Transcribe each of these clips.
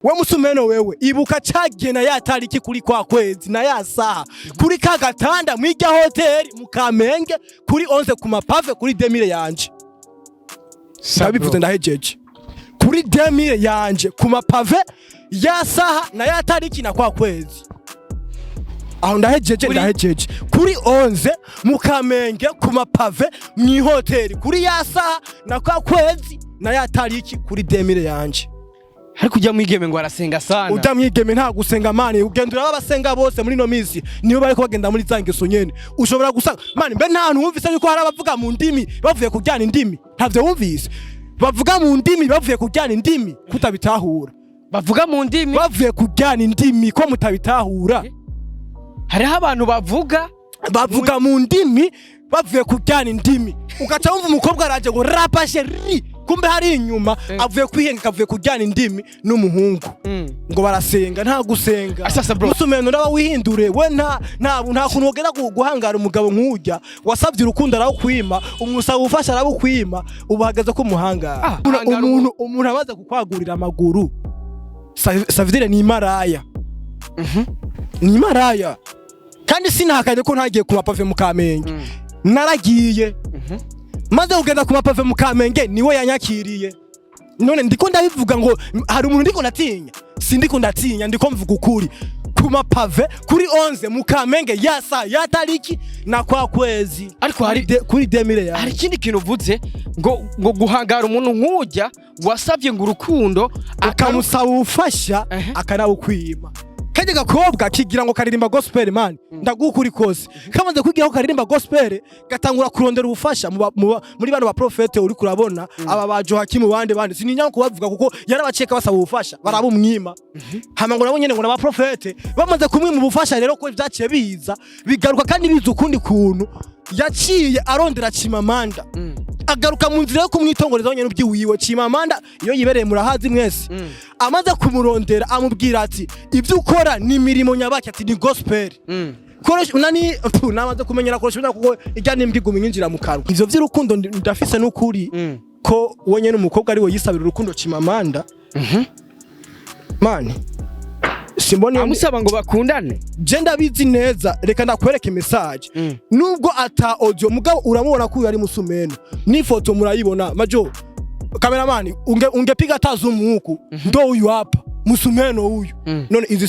we musumeno wewe ibuka cagena ya tariki kuri kwa kwezi na ya saha kuri ka gatanda mwirya hotel mu Kamenge kuri 11 ku mapave kuri 2000 yanje sabivuze ndahejeje kuri 2000 yanje ku mapave ya saha na ya tariki na kwa kwezi aho ndahejeje kuri 11 mu Kamenge ku mapave mu hotel kuri ya saha na kwa kwezi na ya tariki kuri 2000 yanje. Ariko ujya mwigeme ngo arasenga sana. Utamwigeme nta gusenga mani ugendura abasenga bose muri no minsi niyo bariko bagenda muri zangeso nyene ushobora gusanga mani mbe nta hantu wumvise yuko hari abavuga mu ndimi bavuye kujyana indimi ntavyo wumvise bavuga mu ndimi bavuye kujyana indimi kutabitahura bavuga mu ndimi bavuye kujyana indimi ko mutabitahura hariho abantu bavuga mu ndimi bavuye kujyana indimi ugaca wumva umukobwa araje ngo rapasheri kumbe hari inyuma avuye kwihenga kavuye kujyana indimi n'umuhungu ngo barasenga nta gusenga musumeno naba wihindure we nta kuntu wogera guhangara umugabo nk'ujya wasabye urukundo arakwima umusaba ufasha arakwima ubahagaze ko muhangara umuntu abaza kukwagurira amaguru savidire ni maraya ni maraya kandi sinahakanye ko ntagiye ku mapave mu Kamenge naragiye maze ugenda ku mapave mu Kamenge niwe yanyakiriye none ndiko ndabivuga ngo hari umuntu ndiko ndatinya sindiko ndatinya ndiko mvuga ukuri ku mapave kuri 11 mu Kamenge yasa ya tariki na kwa kwezi ariko hari kuri 2000 ya hari ikindi kintu uvuze ngo guhangara umuntu nk'ujya wasavye ngo urukundo akamusaba ubufasha akanabukwima kaje gakobwa kigira ngo karirimba gospel man ndagukuri kose kamaze kwigira ko karirimba gospel gatangura kurondera ubufasha muri bano ba profete uri kurabona aba bajo hakimu bande sininya kubavuga kuko yarabaceka basaba ubufasha barabumwima hama ngo nabo nyene ngo na ba profete bamaze kumwima ubufasha rero ko byaciye biza bigaruka kandi biza ukundi kuntu yaciye arondera Chimamanda agaruka mu nzira yo kumwitongereza nyene ubyiwiwe Chimamanda iyo yibereye murahazi mwese amaze kumurondera amubwira ati ibyo ukora ni mirimo nyabaki ati ni gospel koresha nani namaze kumenyera koresha kuko ijya nimbiguma injira mu kanwa ivyo vy'urukundo ndafise n'ukuri ko wenye n'umukobwa ari we yisabira urukundo Chimamanda mani simboni amusaba ngo bakundane je ndabizi neza reka ndakwereke message nubwo ata audio mugabo uramubona ko yari musumeno ni foto murayibona majo cameraman ungepiga tazumu huku ndo uyu hapa musumeno huyu none izi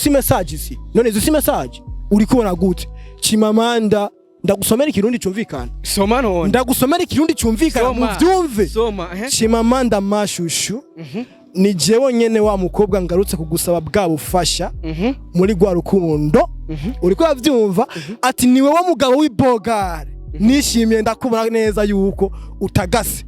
si message uri kubona gute Chimamanda ndagusomera ikirundi cyumvikana soma none ndagusomera ikirundi cyumvikana mu vyumve Chimamanda mashushu ni jewe nyene wa mukobwa ngarutse kugusaba bwa bufasha muri gwa rukundo uriko yavyumva ati niwe wa mugabo w'ibogare nishimiye ndakubona neza yuko utagase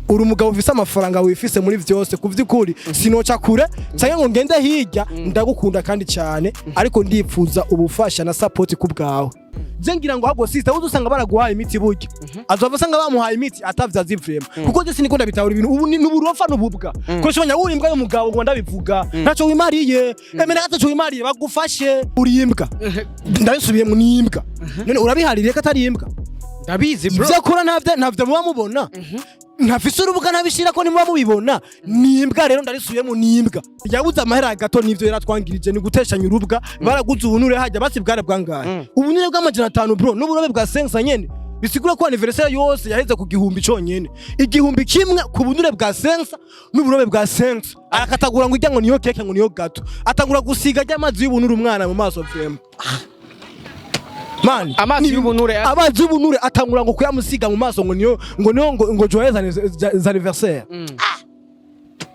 uri umugabo ufise amafaranga wifise muri vyose kuvyukuri sinoca kure cyangwa ngo ngende hirya ndagukunda kandi cyane ariko ndipfuza ubufasha na support kubwawe zengira ngo hago sister uzusanga baraguhaye imiti buryo azova sanga bamuhaye imiti atavyaza ivrema kuko je sinikunda bitahura ibintu ubu n'uburofa n'ububwa ko shonya uri imbwa y'umugabo ngo ndabivuga ntaco wimariye emene gataco wimariye bagufashe uri imbwa ndabisubiye mu nimbwa none urabihaririye ko atari imbwa ndabizi bro byakora ntavyo muba mubona ntafise urubuga ntabishira ko nimuba mubibona nimbwa rero ndarisubiye mu nimbwa yabuze amahera gato nivyo yaratwangirije ni guteshanya urubwa baraguze ubunure hajya basi bware bwangaye ubunure bw'amajana 5 bro n'uburobe bwa 5 nyene bisigura ko anniversaire yose yaheze ku gihumbi conyene igihumbi kimwe ku bunure bwa 5 n'uburobe bwa 5 arakatagura ngo ijya ngo niyo keke ngo niyo gato atangura gusiga ry'amazi y'ubunure umwana mu maso frame man amazi y'ubunure atangura ngo kuyamusiga mu maso ngo joyeux anniversaire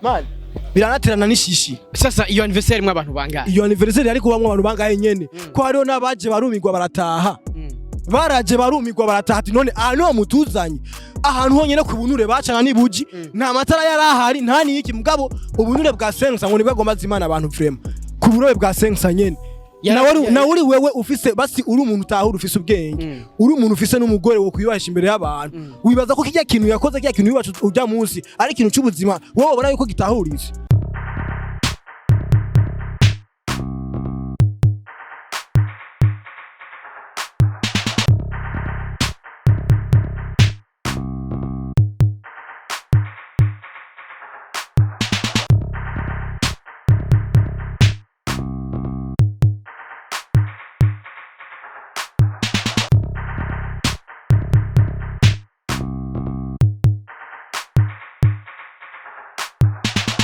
man biranaterana nishishi sasa iyo anniversaire mwa abantu bangahe iyo anniversaire ariko bamwe abantu bangahe nyene ko hariho nabaje barumigwa barataha baraje barumigwa barataha ati none no mutuzanye ahantu honyene ku bunure bacana nibuji nta matara yarahari nta niki mugabo ubunure bwa sensa ngo nibwo agomba zimana abantu frame ku bunure bwa sensa nyene na uri wewe ufise basi uri umuntu utahura ufise ubwenge uri umuntu ufise n'umugore wo kwiyubahisha imbere y'abantu wibaza ko kijya kintu yakoze kijya kintu wibacu ujya munsi ari ikintu cy'ubuzima wowe ubona yuko gitahurize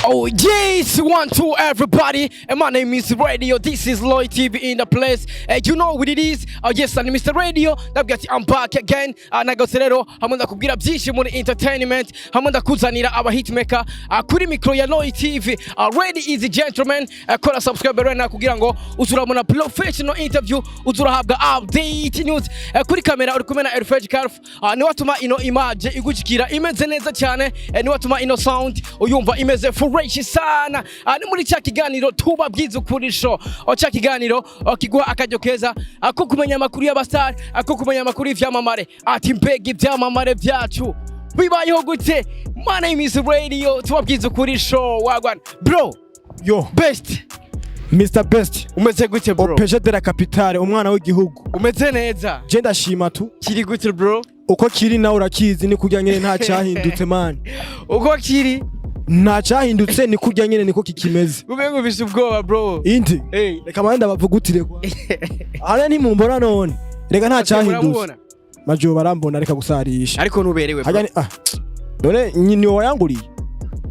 Oh yes, 1, 2 everybody, and my name is Radio. This is Loy TV in the place. You know what it is. Yes, I'm Mr. Radio. I'm back again. Nagarutse rero hamwe ndakubwira byinshi muri entertainment, hamwe ndakuzanira aba hitmaker kuri micro ya Loy TV. Ladies and gentlemen, kora subscribe rero kugira ngo uzurabona professional interview, uzurahabwa update news. Kuri kamera uri kumena Elfage Carf. Ni watuma ino image igujikira imeze neza cyane, ni watuma ino sound uyumva imeze fresh sana. Ni muri cya kiganiro tubabwiza ukuri show. Cya kiganiro kiguha akajyo keza ako kumenya amakuru y'abastar, ako kumenya amakuru y'ivyamamare, ati mbega ivyamamare byacu bibayeho gute. My name is Radio, tubabwiza ukuri show. Wagwan bro, yo best Mr. Best, umeze gute bro? Opeje de la capitale, umwana w'igihugu. Umeze neza? Je ndashima tu. Kiri gute bro? Uko kiri nawe urakizi, ni kurya nyene nta cyahindutse man. Uko kiri nta cyahindutse, ni kurya nyene niko kikimeze. Ubengo bise ubwoba bro. Indi reka manda bavugutire kwa ara ni mumbona none reka nta cyahindutse. Majo barambona reka gusarisha ariko nuberewe bro. None ni wayanguriye,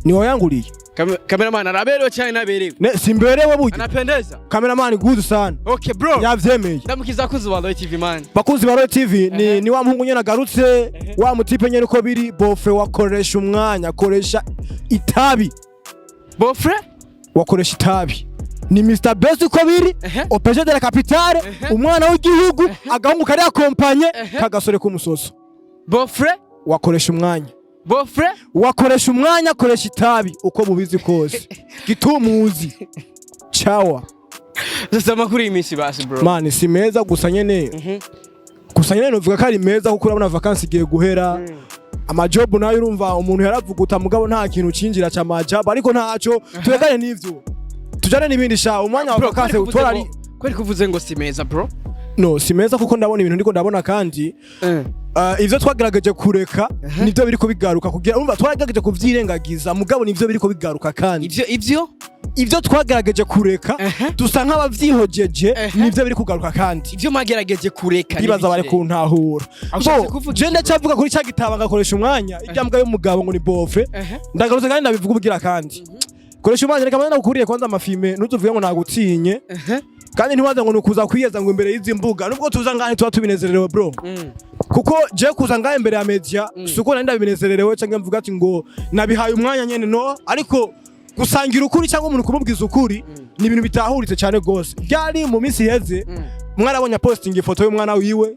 ni wayanguriye. Cameraman araberewe cyane naberewe. Ne simberewe bugi. Anapendeza. Cameraman good sana. Okay bro. Yavyemeye. Ndamukiza kuzi wa Loy TV man. Bakunzi ba Loy TV ni wa muhungu nyene nagarutse, wa mutipe nyene uko biri bofe wakoresha umwanya, akoresha itabi. Bofe wakoresha itabi. Ni Mr. Best uko biri, Opeje de la capitale, umwana w'igihugu, agahungu kari akompanye kagasore k'umusoso. Bofe wakoresha umwanya. Bofe wakoresha umwanya, akoresha itabi uko mubizi kose. Gitumuzi. Chawa. Sasa makuru imisi basi bro. Man si meza gusa nyene. Gusa nyene novuga ko ari meza kuko urabona vacancy igiye guhera. Amajob nayo urumva umuntu yaravuguta mugabo nta kintu cinjira cha majab, ariko ntaco turegane n'ivyo. Tujane n'ibindi sha umwanya wa vacancy utora ari kweri kuvuze ngo si meza bro. No si meza kuko ndabona ibintu ndiko ndabona kandi ivyo twagerageje kureka nivyo biriko bigaruka kugira urumva twagerageje kuvyirengagiza mugabo nivyo biriko bigaruka kandi ivyo twagerageje kureka dusa nk'abavyihojeje nivyo biri kugaruka kandi ivyo magerageje kureka nibaza bare kuntahura. Je ndacavuga kuri cya gitaba ngakoresha umwanya ijya mbwa y'umugabo ngo ni bofe ndagarutse kandi ndabivuga ubugira kandi koresha umwanya reka mwana ukuriye kwanza amafilme nutuvuye ngo nagutinye kandi ntiwaza ngo nukuza kwiyeza ngo imbere y'izi mbuga nubwo tuza ngane tuba tubinezerewe bro. Kuko je kuza ngaye imbere ya media suko nenda binezererewe cyangwa mvuga ati ngo nabihaye umwanya nyene no, ariko gusangira ukuri cyangwa umuntu kumubwiza ukuri ni ibintu bitahuritse cyane gose. Byari mu minsi heze mwarabonye posting ifoto y'umwana wiwe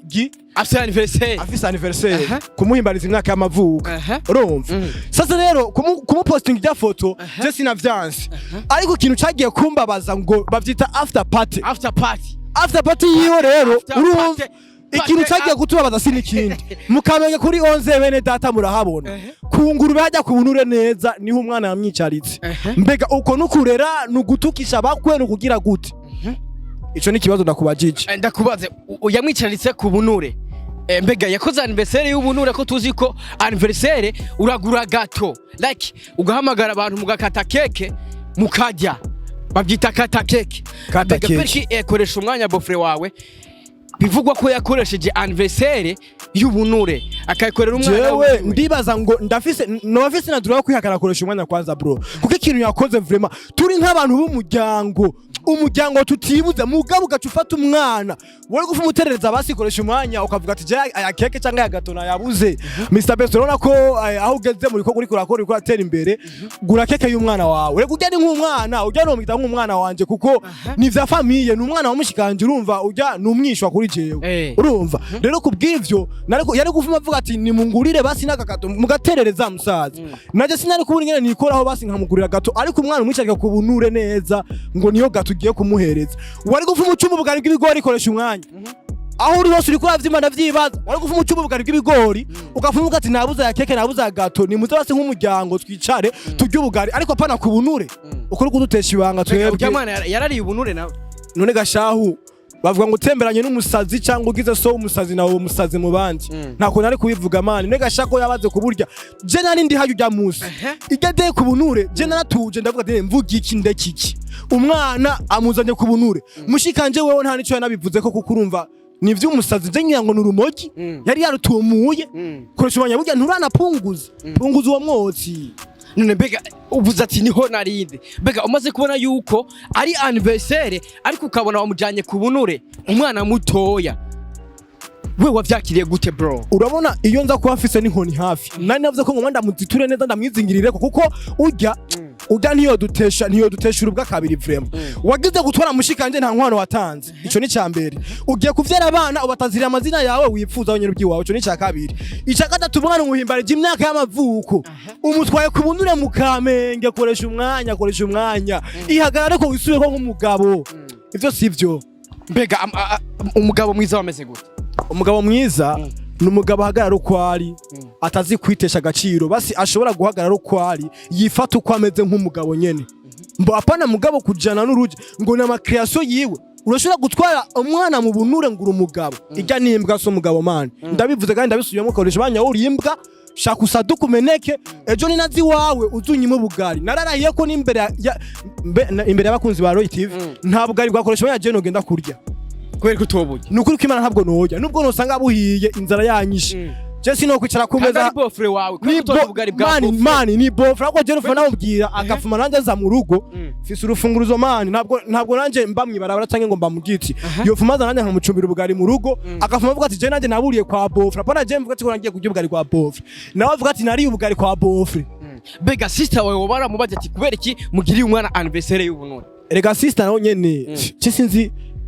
afise anniversaire kumuhimbariza imyaka y'amavuko urumva. Sasa rero kumuposting ya foto je sinavyanse, ariko ikintu cyagiye kumbabaza ngo bavyita after party yiwe rero urumva ikintu cyagiye gutubabaza si nikindi mukamenya kuri 11 bene data murahabona kungurube hajya kubunure neza niho umwana yamwicaritse. Mbega uko nukurera nugutukisha bakwe nukugira gute? Ico ni kibazo ndakubajije. Ndakubaze yamwicaritse ku bunure. Mbega yakoze anniversaire y'ubunure ko tuzi ko anniversaire uragura gato like ugahamagara abantu mugakata keke mukajya babyita kata keke. Mbega perki ekoresha umwanya bofre wawe bivugwa ko yakoresheje anniversaire y'ubunure akayikorera umwana wewe. Ndibaza ngo ndafise nadura kwihakana akoresha umwanya kwanza bro, kuko ikintu yakoze vraiment turi nk'abantu b'umuryango tutibuze mugabo ugacufata umwana wowe gufa umuterereza basikoresha umwanya ukavuga ati je aya keke cyangwa ya gato na yabuze. Mr. Best urabona ko aho ugeze muri ko kuri kuratera imbere gura keke y'umwana wawe rego ujya ni nk'umwana ujya no mwita nk'umwana wanje kuko ni vya famille, ni umwana wa mushikanje urumva ujya numwishwa kuri jewe urumva. Rero kubw'ivyo yari gufuma avuga ati ni mungurire basi n'agakato mugaterereza musaza naje sinari kubura ingene nikoraho basi nkamugurira gato, ariko umwana umwicarika ku bunure neza ngo niyo gato ugiye kumuhereza. Wari gufuma ucuma ubugari bw'ibigori koresha umwanya aho uri hose uri kuravya ndavyibaza. Wari gufuma ucuma ubugari bw'ibigori ugafuma ugati nabuza ya keke nabuza ya gato ni muze basi nk'umuryango twicare turye ubugari, ariko pana ku bunure ukuri kudutesha ibanga twebwe. Jamana yarari ubunure nawe none gashahu bavuga ngo utemberanye n'umusazi cyangwa ugize so umusazi nawe umusazi mu bandi ntako nari kubivuga mani. None gashako yabaze kuburya je nari ndi hajya ujya musi igade ku bunure je naratuje ndavuga ati mvuga iki ndekiki umwana amuzanye ku bunure mushikanje wewe nta nico yanabivuze ko kuko urumva ni vy'umusazi je ngira ngo nurumogi yari yarutumuye koresha umwanya burya nturanapunguza punguza uwo mwotsi none bega uvuze ati niho narinde bega umaze kubona yuko ari anniversaire ariko ukabona wamujanye ku bunure umwana mutoya we wavyakiriye gute bro? Urabona iyo nza kuba mfise n'inkoni hafi nari navuze ko ngomba ndamuziture neza ndamwizingirire kuko urya niyo dutesha urubwa kabiri vraiment wagize gutwara mushikanje nta nkwano watanze ico ni cyambere ugiye kuvyera abana ubatazira amazina yawe wipfuza wenyine ubyiwawe ico ni cya kabiri ica gatatu umwana umuhimbarije imyaka y'amavuko umutwaye ku bunure mu Kamenge koresha umwanya ihagarare ko wisubiye ko nk'umugabo ivyo sivyo. Mbega umugabo mwiza wameze gute? Umugabo mwiza ni umugabo ahagarara uko ari atazi kwitesha agaciro basi ashobora guhagarara uko ari yifata uko ameze nk'umugabo nyene mbo apana mugabo kujana n'uruje ngo na creation yiwe urashobora gutwara umwana mu bunure ngura umugabo ijya nimbwa so umugabo man ndabivuze kandi ndabisubiyemo koresha banya urimbwa shaka usaduka umeneke ejo ni nazi wawe uzunyimo bugari nararahiye ko n'imbere y'abakunzi ba Roy TV nta bugari bwakoresha banya jeno genda kurya kweri kutobuye nukuri kwimana ntabwo noja nubwo nosanga buhiye inzara yanyishe je sino kwicara kumeza ni bofre wawe ko utobugari bwa mani ni bofre ako je nufana ubwira agafuma nanje za mu rugo fise urufunguruzo mani ntabwo nanje mba mwibarabara canke ngo mba mu giti yo fuma za nanje nkamucumbira ubugari mu rugo agafuma avuga ati je nanje naburiye kwa bofre apana je mvuga ati ko ngiye kurya ubugari kwa bofre nawe avuga ati nari ubugari kwa bofre. Bega sister wawe wabara mubaje ati kubera iki mugiriye umwana anniversaire y'ubunone? Rega sister naho nyene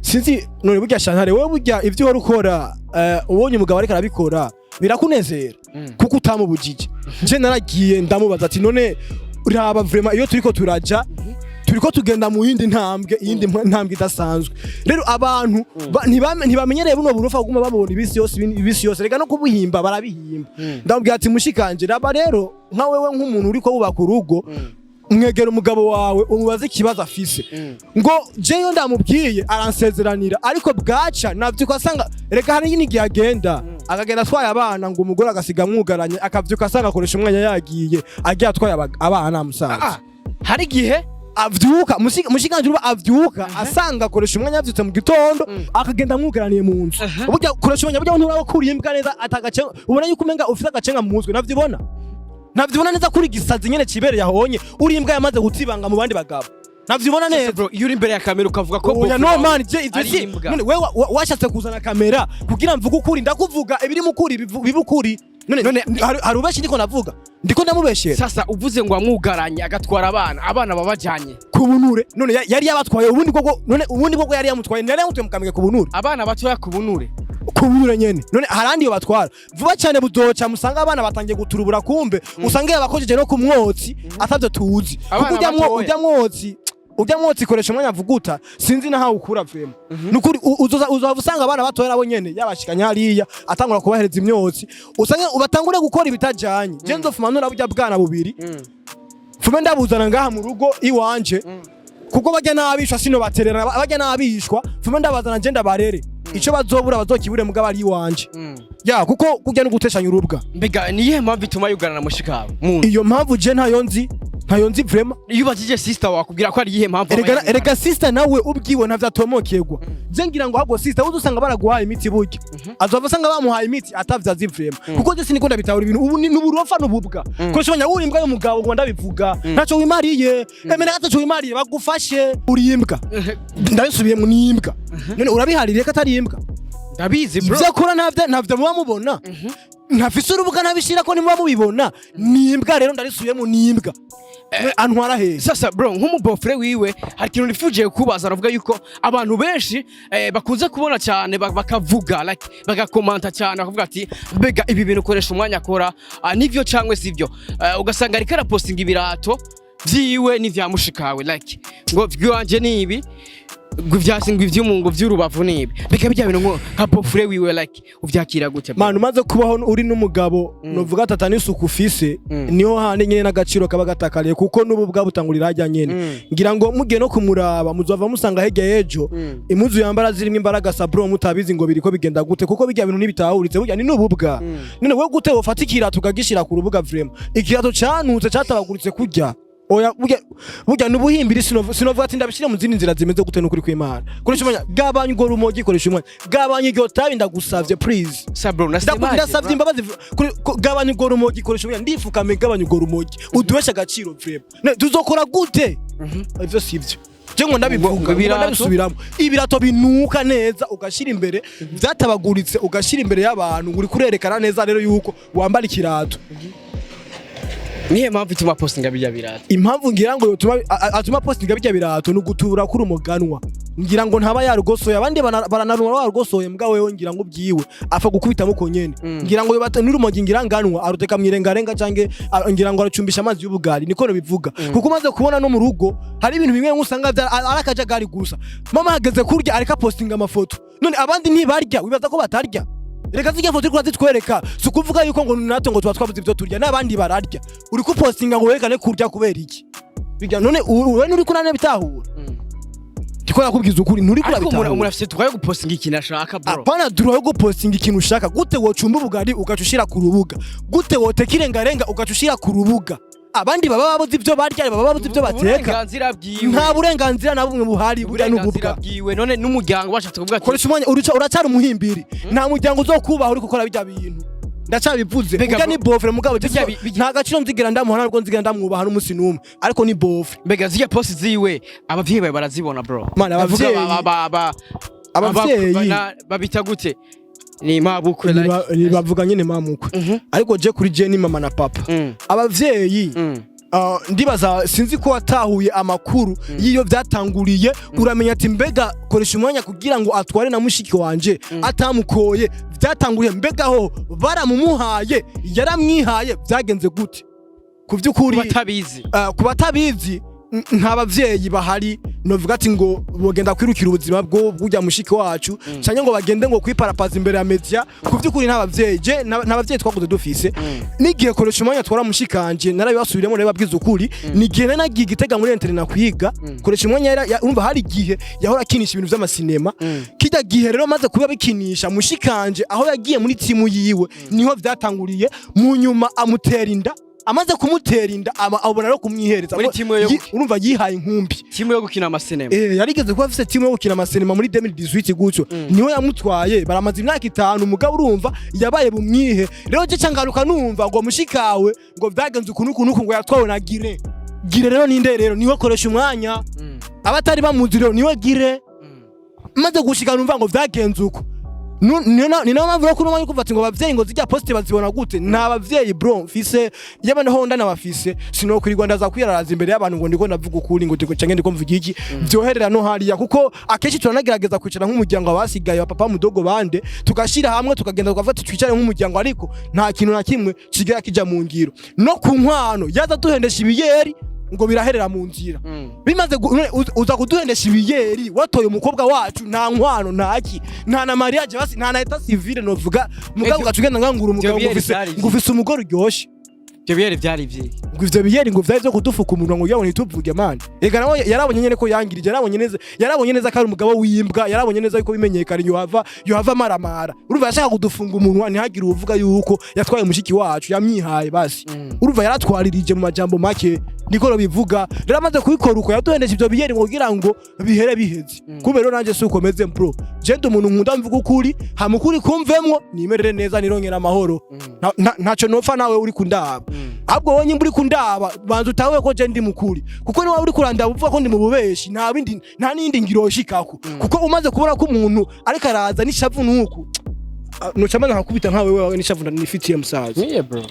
sinzi none burya shantare wewe burya ivyo wari ukora ubonye umugabo ariko arabikora birakunezera kuko utamubujije je naragiye ndamubaza ati none uraba vraiment iyo turiko tugenda mu yindi ntambwe idasanzwe rero abantu ntibamenyereye buno burofa kuguma babona ibisi yose rega no kubuhimba barabihimba ndambwira ati mushikanje raba rero nka wewe nk'umuntu uriko wubaka urugo mwegera umugabo wawe umubaze ikibazo afise ngo jeyo ndamubwiye aransezeranira ariko bwaca navyuka asanga reka hari n'igihe agenda akagenda atwaye abana ngo umugore agasiga mwugaranye akavyuka asanga akoresha umwanya yagiye agiye atwaye abana musanze hari gihe avyuka mushikanje uruba avyuka asanga akoresha umwanya yavyutse mu gitondo akagenda mwugaraniye mu nzu burya koresha umwanya burya nturaba kurimbwa neza atagace ubona yuko umenga ufite agacenga mu mutwe navyibona navyibona neza kuri gisazi nyene cibereye ahonye uri imbwa yamaze gutsibanga mu bandi bagabo navyibona neza bro iyo uri imbere ya kamera ukavuga ko oya no man je ivyo none wewe washatse kuzana kamera kugira mvuga ukuri ndakuvuga ibiri mukuri bibukuri none hari ubeshi ndiko navuga ndiko ndamubeshera sasa uvuze ngo amwugaranye agatwara abana babajanye ku bunure none yari yabatwaye ubundi bwo yari yamutwaye nari yamutuye mu Kamenge ku bunure abana batoya ku bunure nyene none harandi yo batwara vuba cyane budoca musanga abana batangiye guturubura kumbe usange yabakojeje no ku mwotsi atavyo tuzi kuko ujya mwotsi koresha umwanya vuguta sinzi na hawo ukura vrema nukuri uzavusanga abana batoya nabo nyene yabashikanya hariya atangura kubahereza imyotsi usange ubatangure gukora ibitajanye je nzofumanura burya bwana bubiri fume ndabuzana ngaha mu rugo iwanje kuko bajya nabishwa sino baterera bajya nabishwa fume ndabazana je ndabarere ico bazobura bazokibure mugabo ari iwanje ya kuko kujya no guteshanya urubwa mbega niye mpamvu ituma yugarana mushikawe iyo mpamvu je ntayo nzi vraiment iyo ubajije sister wakubwira ko ari iyihe mpamvu erega sister nawe ubwiwe ntavyatomokegwa je ngira ngo ahubwo sister uzusanga baraguhaye imiti burya azova usanga bamuhaye imiti atavyazi vraiment kuko je siniko ndabitahura ibintu ubu ni uburofa n'ububwa ko shobanya uri imbwa y'umugabo ngo ndabivuga ntaco wimariye emera gataco wimariye bagufashe uri imbwa ndabisubiye mu nimbwa none urabihaririye ko atari imbwa ndabizi bro ivyo akora ntavyo muba mubona ntafise urubuga ntabishira ko nimuba mubibona nimbwa rero ndarisubiyemo nimbwa antwara he sasa bro nk'umubofre wiwe hari ikintu nifuje kubaza aravuga yuko abantu benshi bakunze kubona cyane bakavuga like bagakomanta cyane bakavuga ati mbega ibi bintu ukoresha umwanya akora nivyo cyangwe sivyo ugasanga ariko arapostinga ibirato vyiwe n'ivyamushikawe like ngo vyanje nibi guvyasingwa ivy'umungu vy'urubavu nibi bika bijya bintu nka bofre wiwe like uvyakira gute man umaze kubaho uri n'umugabo novuga atata n'isuku ufise niho handi nyene n'agaciro kaba gatakariye kuko n'ubu bwabutangurira hajya nyene ngira ngo mugiye no kumuraba muzova musanga hege ejo imuzu yambara zirimo imbaraga sabro mutabizi ngo biriko bigenda gute kuko bijya bintu nibitahuritse burya ni n'ububwa none we gute wofatikira tukagishira ku rubuga vraiment ikirato canutse catabaguritse kurya oya burya nubuhimbiri sinovuga ati ndabishire mu zindi nzira zimeze gute n'ukuri kw'Imana koresha umwanya gabanya ngo rumogi koresha umwanya gabanya iryo tabi ndagusavye please sabro nasemaje ndasavye imbabazi gabanya ngo rumogi koresha umwanya ndifukame gabanya ngo rumogi uduhesha agaciro vraiment tuzokora gute ivyo sivyo Jengo ndabivuga ndabisubiramo ibirato binuka neza ugashira imbere vyatabaguritse ugashira imbere y'abantu uri kurerekana neza rero yuko wambara ikirato niye mpamvu ituma postinga bijya birato impamvu ngira ngo atuma postinga bijya birato nugutura kuri umuganwa ngira ngo ntaba yarugosoye abandi baranarura warugosoye mbwa wewe ngira ngo byiwe afa gukubita muko nyene ngira ngo bata n'urumogi ngira nganwa aruteka mwirengarenga cange ngira ngo aracumbisha amazi y'ubugari niko no bivuga kuko umaze kubona no mu rugo hari ibintu bimwe usanga arakajagari gusa mama hageze kurya areka postinga amafoto none abandi ntibarya wibaza ko batarya reka zijya foto kuri zitwereka sukuvuga yuko ngo nato ngo twavuze ibyo turya nabandi bararya uri ku postinga ngo werekane kurya kubera iki bijya none we nuri kunane bitahura Tikora kubwiza ukuri nturi kurabitahura ariko murafite twaye gupostinga ikintu ashaka bro apana durayo gupostinga ikintu ushaka gute wocumba ubugari ugacushira ku rubuga gute woteka irengarenga ugacushira ku rubuga abandi baba babuze ibyo barya baba babuze ibyo bateka nta burenganzira na bumwe buhari burya n'ububwa bwiwe none n'umuryango bashatse kuvuga koresha umwanya uracyari umuhimbiri nta muryango uzokubaho uri gukora bijya bintu ndacabivuze ubwo ni bofre mugabo nta gaciro nzigera ndamuhana ariko nzigera ndamwubaha n'umunsi numwe ariko ni bofre mbega zije post ziwe abavyeyi bawe barazibona bro mana abavyeyi babita gute ni mabukwe ni bavuga nyine mamukwe ariko je kuri je ni mama na papa abavyeyi ndibaza sinzi ko watahuye amakuru yiyo byatanguriye uramenya ati mbega koresha umwanya kugira ngo atware na mushiki wanje atamukoye byatanguriye mbega ho baramumuhaye yaramwihaye byagenze gute kuvyukuri kubatabizi nta bavyeyi bahari novuga ati ngo bogenda kwirukira ubuzima bwo bujya mushiki wacu cyane ngo bagende ngo kwiparapaza imbere ya media kuvyukuri nta bavyeyi je nta bavyeyi twakoze dufise nigiye koresha umwanya twara mushikanje narabibasubiremo reba bwiza ukuri nigiye nagiye gitega muri internet kwiga koresha umwanya urumva hari gihe yahora kinisha ibintu by'amasinema kijya gihe rero maze kuba bikinisha mushikanje aho yagiye muri timu yiwe niho vyatanguriye mu nyuma amutera inda amaze kumutera inda abona no kumwihereza urumva yihaye inkumbi timu yo gukina amasinema yarigeze kuba afise timu yo gukina amasinema muri 2018 gutyo niho yamutwaye baramaze imyaka 5 umugabo urumva yabaye bumwihe rero je cangaruka numva ngo mushikawe ngo byagenze ukunukunuku ngo yatwawe na gire rero ninde rero niho koresha umwanya abatari bamuzi rero niwe gire maze gushika numva ngo byagenze uko nina mpamvu ko n'umwanya kuva ati ngo bavyeyi ngo zijya poste bazibona gute nta bavyeyi bro mfise yabana honda n'abafise sino kuri Rwanda za kwiraraza imbere y'abantu ngo ndiko ndavuga ukuri ngo cange ndiko mvuga iki byoherera no hariya kuko akeshi turanagerageza kwicara nk'umuryango abasigaye papa mudogo bande tugashira hamwe tukagenda tukavata twicare nk'umuryango ariko nta kintu na kimwe kigira kija mu ngiro no ku nkwano yaza duhendesha ibiyeri ngo biraherera mu nzira bimaze uza kuduhendesha ibiyeri watoye umukobwa wacu nta nkwano ntaki nta na mariage basi nta na etat civile novuga mugabo gacugenda ngangura umugabo ngufise umugore uryoshe ibyo biyeri byari ivyiki ngo ivyo biyeri ngo vyari byo kudufuka umuntu ngo yabone tuvuge man ega nawe yarabonye nyene ko yangirije yarabonye neza ko ari umugabo wimbwa yarabonye neza ko bimenyekana yohava maramara urumva yashaka kudufunga umuntu ntihagire uvuga yuko yatwaye mushiki wacu yamyihaye basi urumva yaratwaririje mu majambo make niko bivuga rero amaze kubikora uko yaduhendesha ivyo biyeri ngo kugira ngo bihere biheze kumbe rero nanje suko meze mpro je umuntu nkunda mvuga ukuri hamukuri kumvemwo nimerere neza nirongera amahoro ntaco nopfa nawe uri kundaba ahubwo wonye mburi kundaba banza utawe ko je ndi mukuri kuko ni wawe uri kurandaba uvuga ko ndi mu bubeshi nta nindi ngiroshikako kuko umaze kubona ko umuntu ariko araza n'ishavu nuko nucamana hakubita nkawe wewe nishavuna nifitiye musaza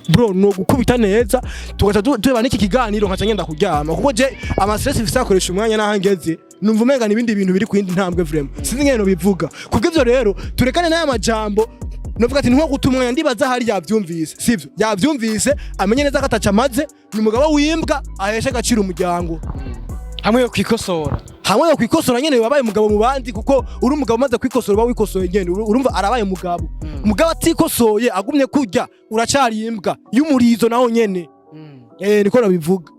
bro no gukubita neza tugaca tureba n'iki kiganiro nkaca ngenda kuryama kuko je ama stress ifisa akoresha umwanya nahangeze numva umenga nibindi bintu biri kwindi ntambwe vraiment sinzi ngene no bivuga kubw'ivyo rero turekane n'aya majambo novuga ati nko gutumwa ndibaza hari yavyumvise sivyo yavyumvise amenye neza ko atacamaze ni umugabo wimbwa ahesha gaciro umuryango hamwe yo kwikosora nyene wabaye umugabo mu bandi kuko uri umugabo maze kwikosora wikosoye nyene urumva arabaye umugabo atikosoye agumye kurya uracari imbwa y'umurizo naho nyene niko nabivuga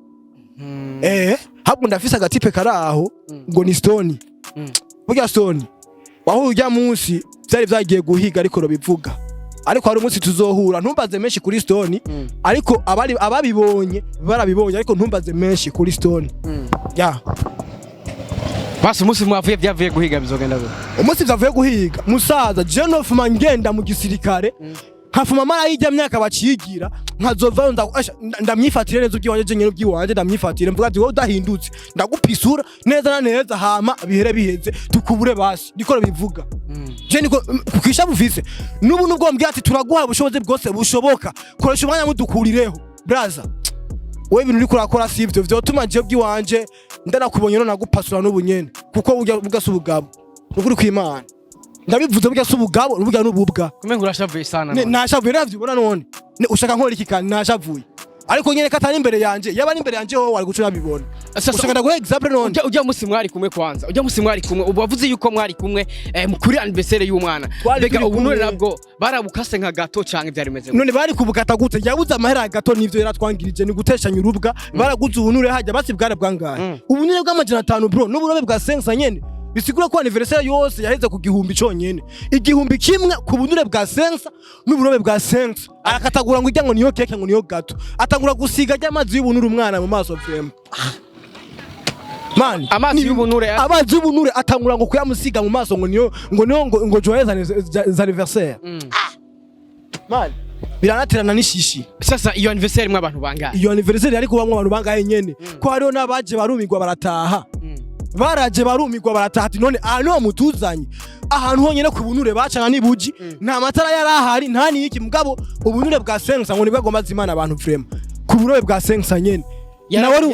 habwo ndafise agatipe karaho ngo ni Stone burya Stone waho urya munsi byari byagiye guhiga ariko bivuga ariko hari umunsi tuzohura ntumbaze menshi kuri Stone ariko ababibonye barabibonye ariko ntumbaze menshi kuri Stone ya basi umunsi mwavuye byavuye guhiga bizogenda gute umunsi byavuye guhiga musaza Genof mangenda mu gisirikare nkafuma mara y'ijya myaka bacigira nkazova ndamyifatire neza ubwiwanje je nyene ubwiwanje ndamyifatire mvuga ati wowe udahindutse ndagupisura neza na neza hama bihere biheze tukubure basi ndikora bivuga je niko kukisha bufise nubu nubwo mbwiye ati turaguha ubushobozi bwose bushoboka koresha umwanya mudukurireho braza wewe ibintu uri kurakora sivyo vyotuma je ubwiwanje ndanakubonye none nagupasura n'ubu nyene kuko ugasa ubugabo ukuri kw'Imana ndabivuze burya subugabo burya n'ububwa kumenga urashavuye sana nashavuye navyibona none ushaka nkora iki kandi nashavuye ariko nyene katari imbere yanje yaba ari imbere yanje ho wari gucura bibona ushaka ndaguha example none ujya musi mwari kumwe kwanza ujya musi mwari kumwe ubavuze yuko mwari kumwe kuri anniversaire y'umwana mbega ubunure nabwo barabukase nka gato canke byari meze none bari kubukata gute yabuze amahera gato nivyo yaratwangirije ni guteshanya urubwa baraguze ubunure hajya basi bware bwangahe ubunure bw'amajana 5 bro n'uburobe bwa 500 nyene bisigura ko anniversaire yose yaheze ku gihumbi cyonyene igihumbi kimwe ku bunure bwa sensa n'uburobe bwa sensa arakatagura ngo ijyango niyo keke ngo niyo gato atangura gusiga ry'amazi y'ubunure umwana mu maso frame man amazi y'ubunure atangura ngo kuyamusiga mu maso ngo joyeux anniversaire man biranaterana nishishi sasa iyo anniversaire mwa abantu bangahe iyo anniversaire ariko bamwe abantu bangahe nyene ko hariho nabaje barumigwa barataha baraje barumigwa baratahati none ahantu mutuzanye ahantu honyene ku bunure bacana nibuji nta matara yarahari nta niki mugabo ubunure bwa sensa ngo nibwo gomba zimana abantu frame ku burobe bwa sensa nyene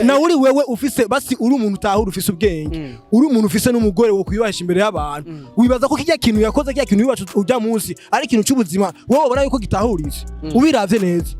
na uri wewe ufise basi uri umuntu utahura ufise ubwenge uri umuntu ufise n'umugore wo kuyibasha imbere y'abantu wibaza ko kijya kintu yakoze kijya kintu yubacu ujya munsi ari kintu cy'ubuzima wowe ubona yuko gitahurize ubiravye neza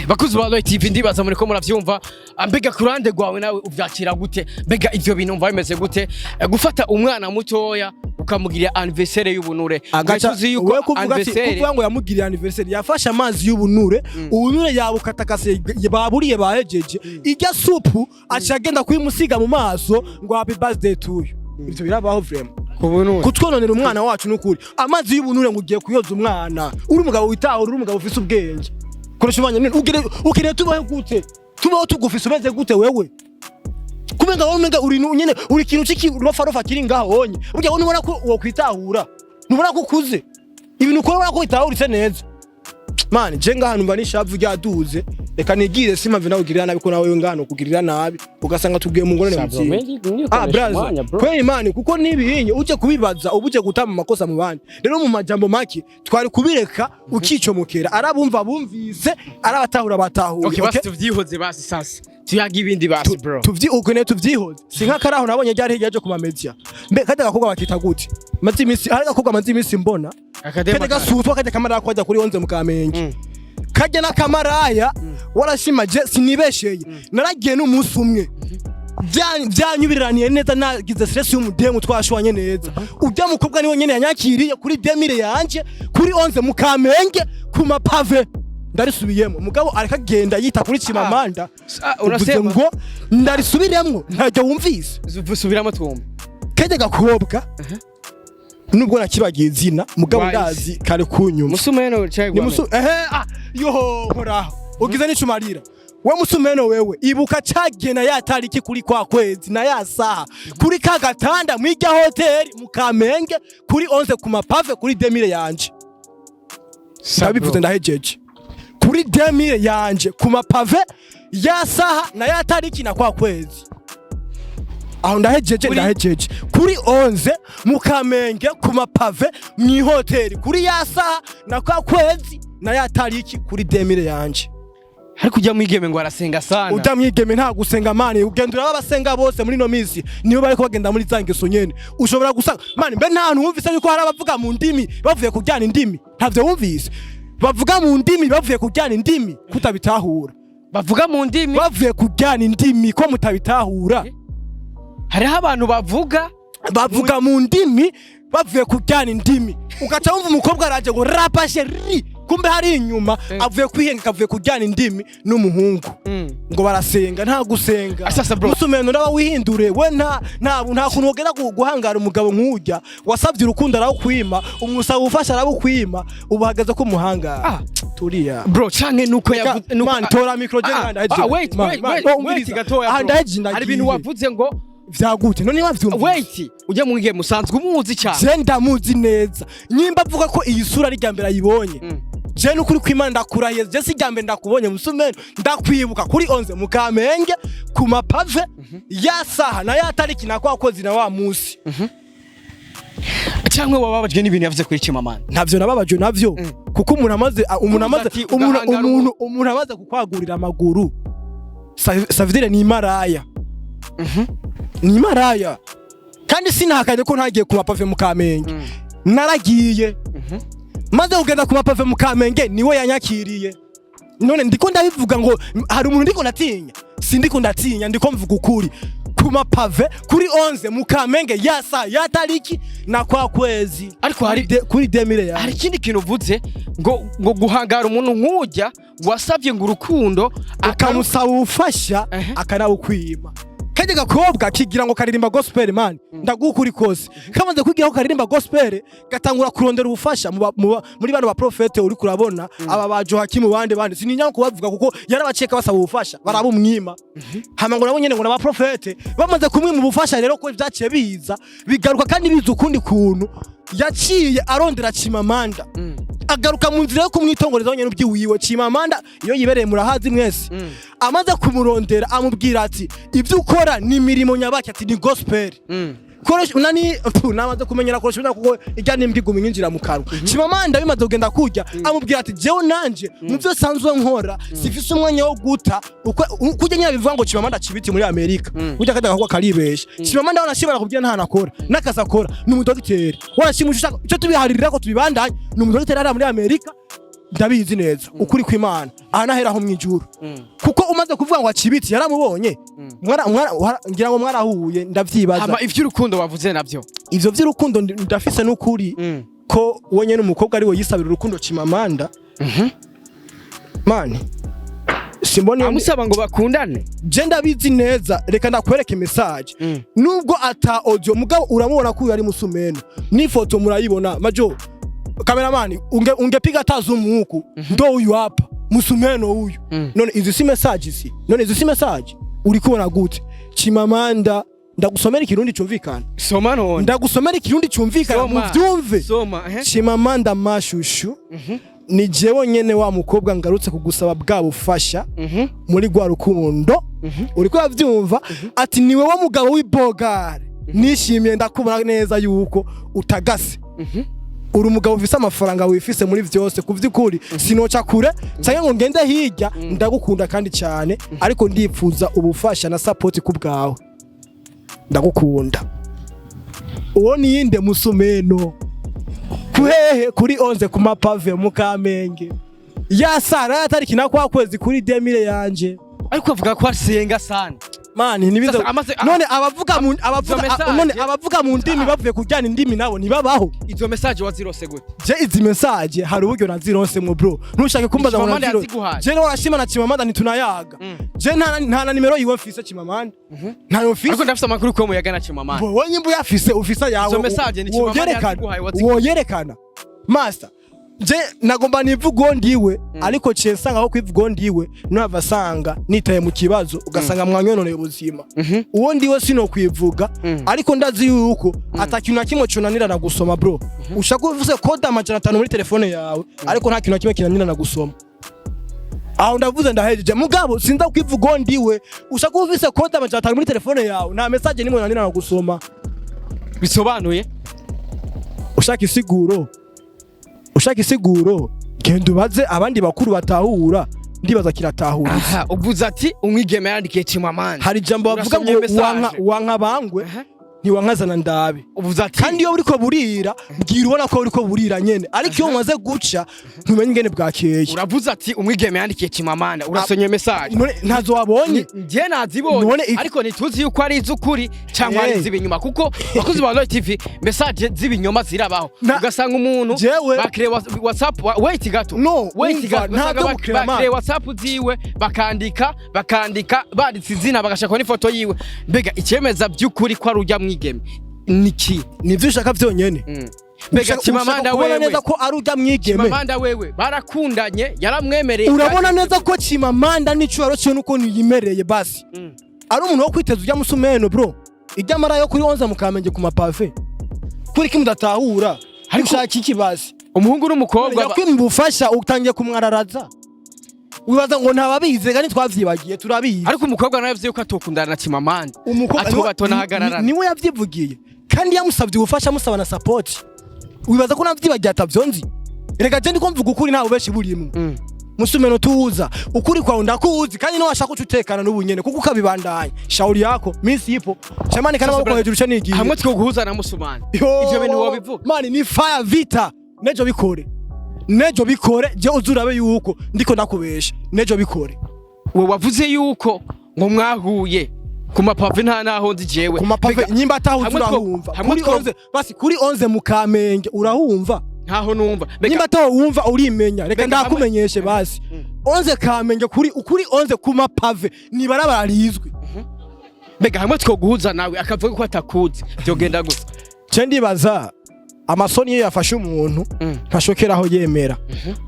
bakuzi ba Light TV ndibaza muri ko muravyumva mbega kurande gwawe nawe uvyakira gute mbega ivyo bintu mva bimeze gute gufata umwana mutoya ukamugirira anniversaire y'ubunure agacuzi yuko kuvuga ngo yamugirira anniversaire yafasha amazi y'ubunure ubunure yabukatakase baburiye bahejeje ijya supu acagenda kuyimusiga mu maso ngo happy birthday to you ivyo birabaho vraiment kubunure kutwononera umwana wacu n'ukuri amazi y'ubunure ngo ugiye kuyoza umwana uri umugabo witaho uri umugabo ufise ubwenge koresha umwanya ukire tubaho gute tubaho tugufise umeze gute wewe kumenga wowe menga uri nyene uri kintu ciki rofa kiri ngaho onye burya wowe ubona ko wo kwitahura nubona ko kuze ibintu ukora ko itahuritse neza man je ngahantu mba nishavu ryaduze reka nigire sima vina ugirira nabi ko nawe ngano kugirira nabi ugasanga tugiye mu ngorane mutsi brother kwe imani kuko nibihinye uje kubibaza ubuje gutama amakosa mu bandi rero mu majambo make twari kubireka ukicomokera arabumva bumvise arabatahura batahura okay basi tuvyihoze basi sasa tuyaga ibindi basi bro tuvyihoze sinka karaho nabonye ryari hirya ku ma media mbe kajya gakobwa bakita gute mazi imisi hari gakobwa mazi imisi mbona kajya gasutwa kajya kamara kwajya kuri 11 mukamenge kajya na kamaraya warashimaje sinibesheye naragiye n'umunsi umwe byanyubiraniye neza nagize stress y'umudemu twashwanye neza ujya mukobwa niwe nyene yanyakiriye kuri 2000 yanje kuri 11 mukamenge ku mapave ndarisubiyemo mugabo arakagenda yita kuri Chimamanda urasema ngo ndarisubiremo ntajya wumvise subiramo twumva kajya gakobwa nubwo nakibagiye izina mugabo ndazi kare kunyuma musumeno cyagwa yoho horaho ugize n'icumarira we musumeno wewe ibuka cagena ya tariki kuri kwa kwezi na ya saha kuri ka gatanda mw'ijya hotel mukamenge kuri 11 ku mapave kuri 2000 yanje sabivuze ndahejeje kuri 2000 yanje ku mapave ya saha na ya tariki na kwa kwezi aho ndahejeje kuri 11 mukamenge ku mapave mw'ihoteli kuri ya saha na kwa kwezi na ya tariki kuri 2000 yanje ariko ujya mwigeme ngo arasenga sana utamwigeme nta gusenga mani ugendura abasenga bose muri no minsi niyo bariko bagenda muri zangeso nyene ushobora gusanga mani mbe nta hantu wumvise yuko hari abavuga mu ndimi bavuye kujyana indimi ntavyo wumvise bavuga mu ndimi bavuye kujyana indimi kutabitahura bavuga mu ndimi bavuye kujyana indimi ko mutabitahura hariho abantu bavuga mu ndimi bavuye kujyana indimi ugaca wumva umukobwa araje ngo rapashe kumbe hari inyuma avuye kwihenga avuye kujyana indimi n'umuhungu ngo barasenga nta gusenga musumeno naba wihindure we nta kuntu wogera guhangara umugabo nk'ujya wasabye urukundo arakwima umusaba ubufasha arabukwima ubahagaze ko muhangara turiya bro canke nuko man tora micro je wait gatoya hari ibintu wavuze ngo vyagute none wavyumva wait ujye mwige musanzwe umuzi cyane je ndamuzi neza nyimba avuga ko iyi sura ari ryambere ayibonye je nukuri kwimana ndakurahiye je si ryambere ndakubonye musumeno ndakwibuka kuri 11 mu Kamenge ku mapave ya saha na ya tariki nakwakoze na wa musi cyangwa wababajwe n'ibintu yavuze kuri Chimamanda ntavyo nababajwe navyo kuko umuntu amaze kukwagurira amaguru savidire ni maraya ni maraya kandi sinahakanye ko ntagiye ku mapave mu Kamenge naragiye maze ugenda ku mapave mu Kamenge niwe yanyakiriye none ndiko ndabivuga ngo hari umuntu ndiko ndatinya sindiko ndatinya ndiko mvuga ukuri ku mapave kuri 11 mu Kamenge yasa ya tariki na kwa kwezi ariko hari kuri 2000 hari ikindi kintu uvuze ngo guhangara umuntu nk'ujya wasabye ngo urukundo akamusaba ubufasha akanabukwima kajya gakobwa kigira ngo karirimba gospel man ndagukuri kose kamaze kwigira ko karirimba gospel gatangura kurondera ubufasha muri bano ba profete uri kurabona aba bajo hakimu bande sininya kubavuga kuko yarabaceka basaba ubufasha barabumwima hama ngo nabo nyene ngo na ba profete bamaze kumwima ubufasha rero ko byaciye biza bigaruka kandi biza ukundi kuntu yaciye arondera Chimamanda agaruka mu nzira yo kumwitongereza nyene ubyiwiwe Chimamanda iyo yibereye murahazi mwese amaze kumurondera amubwira ati ibyo ukora ni mirimo nyabaki ati ni gospel koresha nani namaze kumenyera koresha kuko ijya nimbiguma injira mu kanwa Chimamanda bimaze kugenda kujya amubwira ati jewe nanje mu byo sanzwe nkora sifise umwanya wo guta kujya nyine bivuga ngo Chimamanda cibiti muri Amerika kujya kadaga kwa karibesha Chimamanda wanashibara kubwira nta nakora nakasakora ni umudokiteri wanashimusha cyo tubiharirira ko tubibandanye ni umudokiteri ari muri Amerika ndabizi neza ukuri kw'Imana ahanaheraho mwijuru kuko umaze kuvuga ngo acibiti yaramubonye ngira ngo mwarahuye ndavyibaza ama ivy'urukundo wavuze navyo ivyo vy'urukundo ndafise n'ukuri ko wonye n'umukobwa ari we yisabira urukundo Chimamanda mani simboni amusaba ngo bakundane je ndabizi neza reka ndakwereke message nubwo ata audio mugabo uramubona ko yari musumeno ni foto murayibona majo cameraman ungepiga tazumu huku ndo huyu hapa musumeno huyu none izi si message uri kubona gute Chimamanda ndagusomera ikirundi cyumvikana soma none ndagusomera ikirundi cyumvikana mu vyumve Chimamanda mashushu ni jewe nyene wa mukobwa ngarutse kugusaba bwa bufasha muri gwa rukundo uri ko yavyumva ati niwe wa mugabo w'ibogare nishimiye ndakubona neza yuko utagase uri umugabo ufise amafaranga wifise muri vyose kuvyukuri sinoca kure cyangwa ngo ngende hirya ndagukunda kandi cyane ariko ndipfuza ubufasha na support kubwawe ndagukunda uwo niyinde musumeno kuhehe kuri 11 ku mapave mu Kamenge ya sara ya tariki na kwa kwezi kuri 2000 yanje ariko avuga ko asenga sana mani nibizo none abavuga mu ndimi bavuye kujyana indimi nabo nibabaho izo message wazirose gute je izi message hari uburyo nazirose mu bro ntushake kumbaza ngo nazirose je no washima na Chimamanda ntitunayaga je nta nimero yiwe mfise Chimamanda nta yo mfise ariko ndafise amakuru ko muyaga na Chimamanda wowe nyimbu yafise ufisa yawe izo message ni Chimamanda yaziguhaye woyerekana master je nagomba nivugo ndiwe ariko censanga aho kwivugo ndiwe navasanga nitaye mu kibazo ugasanga mwanyononeye ubuzima uwo ndiwe sino kwivuga ariko ndazi yuko atakintu na kimwe cunanira na gusoma bro ushaka uvuze code amajana 5 muri telefone yawe ariko nta kintu na kimwe kinanira na gusoma aho ndavuze ndahejeje mugabo sinza kwivugo ndiwe ushaka uvuze code amajana 5 muri telefone yawe nta message nimwe nanira na gusoma bisobanuye ushaka isiguro genda ubaze abandi bakuru batahura ndibaza kiratahura uvuze ati umwigeme yandikiye Chimamanda hari jambo bavuga ngo wanka bangwe ntiwankazana ndabe kandi iyo uriko burira bwira ubona ko uriko burira nyene ariko iyo umaze guca ntumenye ingene bwakeye uravuze ati umwigeme yandikiye Chimamanda urasonye message ntazo wabonye nje nazibonye ariko nituzi yuko ari izukuri cyangwa ari zibinyuma kuko bakozi ba Roy TV message zibinyoma zirabaho ugasanga umuntu bakire WhatsApp wait gato bakire WhatsApp ziwe bakandika banditse izina bagashaka n'ifoto yiwe mbega icyemeza by'ukuri ko arujya mwigeme niki nivyo ushaka vyonyene mbega Chimamanda wewe neza ko arujya mwigeme Chimamanda wewe barakundanye yaramwemereye urabona neza ko Chimamanda n'icuro cyo nuko niyimereye basi ari umuntu wo kwiteza ujya musumeno bro ijya mara yo kuri 11 mukamenge ku mapave kuri kimudatahura ariko ushaka iki basi umuhungu n'umukobwa yakwimubufasha utangiye kumwararaza wibaza ngo ntababize kandi twavyibagiye turabizi ariko umukobwa nawe yavye ko atokundana na Chimamanda atobato nahagararana niwe yavyivugiye kandi yamusavye ubufasha musaba na support wibaza ko navyibagiye atavyonzi rega je ndiko mvuga ukuri ntawe beshi burimo musumeno tuza ukuri kwa ndakuzi kandi no washaka ucutekana n'ubunyene kuko ukabibandanya shauri yako minsi ipo chamani kana maboko hejuru cyo nigiye hamwe twoguhuza na Musumani ivyo bintu wobivuga mani ni fire vita nejo bikore je uzurabe yuko ndiko ndakubesha nejo bikore we wavuze yuko ngo mwahuye ku mapave nta naho nzi jewe ku mapave nyimba ataho turahumva kuri 11 basi kuri 11 mukamenge urahumva ntaho numva nyimba ataho wumva urimenya reka ndakumenyeshe basi 11 kamenge kuri 11 ku mapave ni barabara rizwi mbega hamwe twoguhuza nawe akavuga ko atakuzi byogenda gusa je ndibaza amasoni iyo yafashe umuntu ntashokeraho yemera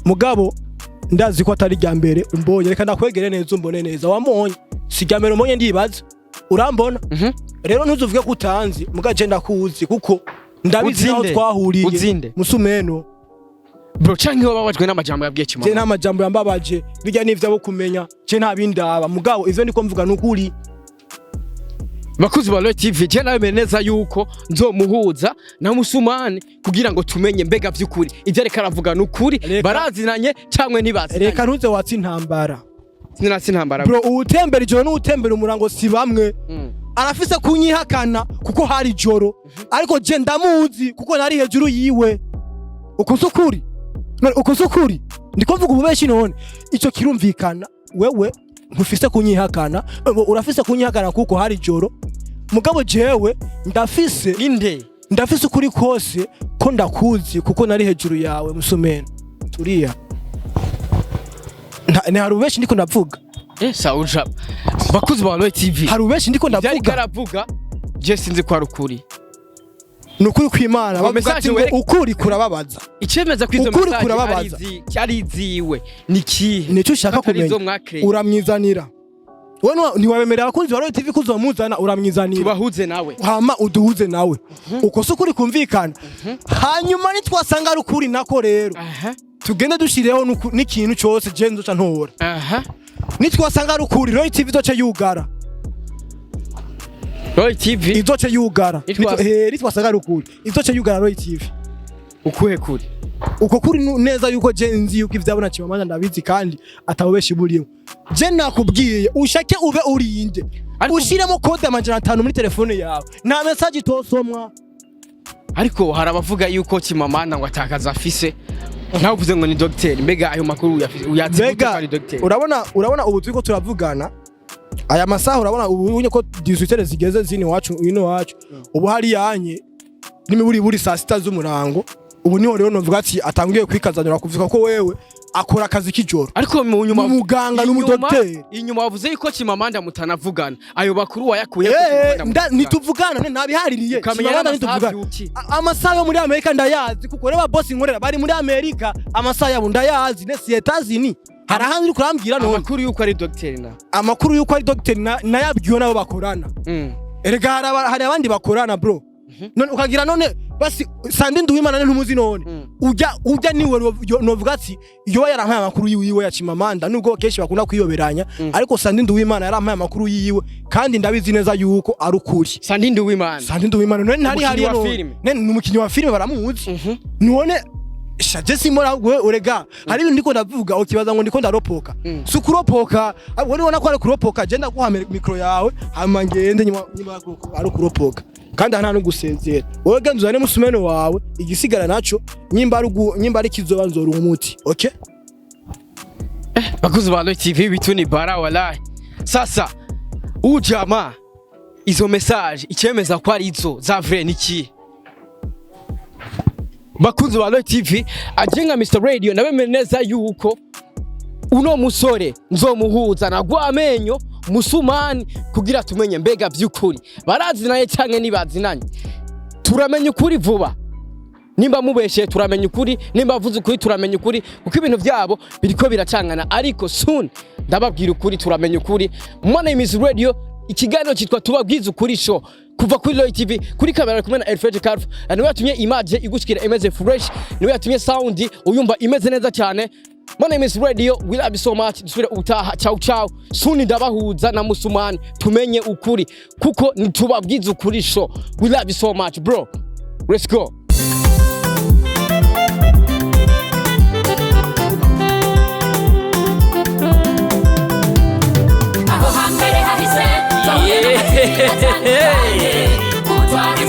mugabo ndazi ko atari rya mbere umbonye reka ndakwegere neza umbone neza wamonye si rya mbere umbonye ndibaza urambona rero ntuzuvuge ko utanzi mugaje ndakuzi kuko ndabizi aho twahuriye musumeno bro canke wababajwe n'amajambo yabwiye Chimamanda je nta majambo yambabaje bijya n'ivyo abo kumenya je nta bindaba mugabo ivyo ndiko mvuga n'ukuri bakuzi ba Roy TV je nawe neza yuko nzomuhuza na Musumani kugira ngo tumenye mbega vy'ukuri ivyo reka aravuga n'ukuri barazinanye cyangwe ntibazi reka ntuze watsi intambara sinatsi intambara bro utembera ijoro n'utembera umurango si bamwe arafise kunyihakana kuko hari joro ariko je ndamuzi kuko nari hejuru yiwe ukosukuri ndiko mvuga ububeshi none ico kirumvikana wewe ntufise kunyihakana urafise kunyihakana kuko hari joro mugabo jewe ndafise ukuri kose ko ndakuzi kuko nari hejuru yawe musumeno turiya ni harubeshi ndiko ndavuga sauja bakuzi ba Roy TV harubeshi ndiko ndavuga aravuga je sinzi kwa rukuri nukuri kwimana bavuga ati ukuri kurababaza icemeza kwizo message ari iziwe nikihe nico ushaka kumenya uramwizanira wewe ntiwabemerera abakunzi ba Roy TV kuzomuzana uramwizanira tubahuze nawe hama uduhuze nawe uko se ukuri kumvikana hanyuma nitwasanga ari ukuri nako rero tugende dushireho n'ikintu cyose je nzoca ntora nitwasanga ari ukuri Roy TV doce yugara Roy TV izoce yugara nitwasanga ari ukuri izoce yugara Roy TV ukuhe kuri uko kuri neza yuko je nzi yuko ivyabona Chimamanda ndabizi kandi ataweshi buriyo je nakubwiye ushake ube urinde ushiremo code amajana 5 muri telefone yawe nta message tosomwa ariko harabavuga yuko Chimamanda ngo atakaza afise ntawe uvuze ngo ni docteur mbega ayo makuru uyatse ko ari docteur urabona ubu turiko turavugana aya masaha urabona ubu unye ko 18 zigeze zini wacu ino wacu ubu hari yanye nimiburi buri saa 6 z'umurango ubu niho rero novuga ati atangiye kwikazanira kuvuga ko wewe akora akazi k'ijoro ariko mu nyuma umuganga n'umudokteur inyuma wavuze yuko Chimamanda mutanavugana ayo bakuru wayakuye nituvugana nabihaririye Chimamanda nituvugana amasaha yo muri Amerika ndayazi kuko reba boss nkorera bari muri Amerika amasaha yabo ndayazi ne sietazini harahandi uri kurambwira none amakuru yuko ari docteur na amakuru yuko ari docteur nayabwiwe nabo bakorana erega hari abandi bakorana bro none ukagira none basi sandi nduwimana ntumuzi none ujya niwe novuga ati iyo yarampaye amakuru yiwe ya Chimamanda nubwo keshi bakunda kwiyoberanya ariko sandi nduwimana yarampaye amakuru yiwe kandi ndabizi neza yuko ari ukuri sandi nduwimana none ntari hari none n'umukinyi wa filime baramuzi none shaje simora gwe urega hari ibintu ndiko ndavuga ukibaza ngo ndiko ndaropoka sukuropoka wone ubona ko ari kuropoka je ndaguha mikro yawe hama ngende nyuma ari kuropoka kandi nta no gusezera wowe genza uzane musumeno wawe igisigara naco nyimba ari kizoba nzora umuti okay bakuzi ba Loy TV bituni bara wallahi sasa ujama izo message icemeza ko ari izo za vrai niki bakuzi ba Loy TV ajenga Mr Radio nabemeneza yuko uno musore nzomuhuza nagwa amenyo musumani kugira tumenye mbega byukuri barazinaye canke nibazinanye turamenya ukuri vuba nimba mubeshe turamenya ukuri nimba vuze ukuri turamenya ukuri kuko ibintu byabo biriko biracangana ariko soon ndababwira ukuri turamenya ukuri My name is Radio ikiganiro cyitwa tubabwiza ukuri show kuva kuri Loy TV kuri kamera kumwe na Alfred Carf niwe yatumye image igushikira imeze fresh niwe yatumye sound uyumva imeze neza cyane My name is Radio we love you so much dusubire utaha ciao ciao soon ndabahuza na musumani tumenye ukuri kuko nitubabwiza ukuri show we love you so much bro let's go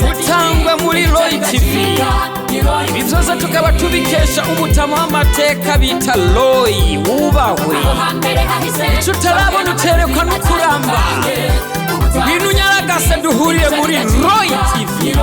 Mutangwa muri Loy TV ibizoza tukaba tubikesha umutama w'amateka bita Loy wubahwe ico utarabona uterekwa n'ukuramba ibintu nyaragase duhuriye muri Loy TV